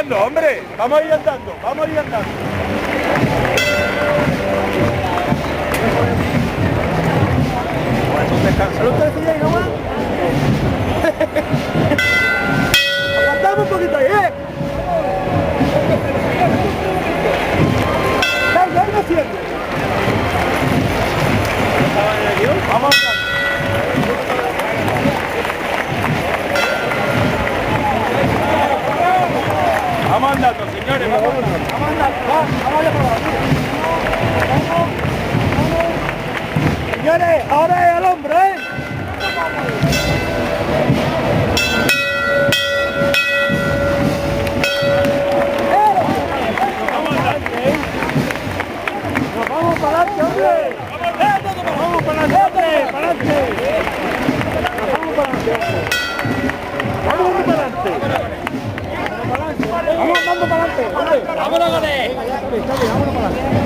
andando, hombre. Vamos a ir andando, vamos a ir andando. Bueno, descansalo ustedes y ahí nomás. Aguantamos un poquito ahí, ¿eh? Venga, venga, siempre. Vamos andando. Vamos andando, señores, vamos andando. Vamos andando, vamos allá por abajo. Señores, ahora es al hombro, ¿eh? Vamos adelante, ¿eh? Nos vamos para adelante, hombre. Vamos para adelante, para adelante. Nos vamos para adelante. Vamos para adelante. Vamos andando para adelante. ¡Vámonos, Gole! Vámonos para adelante.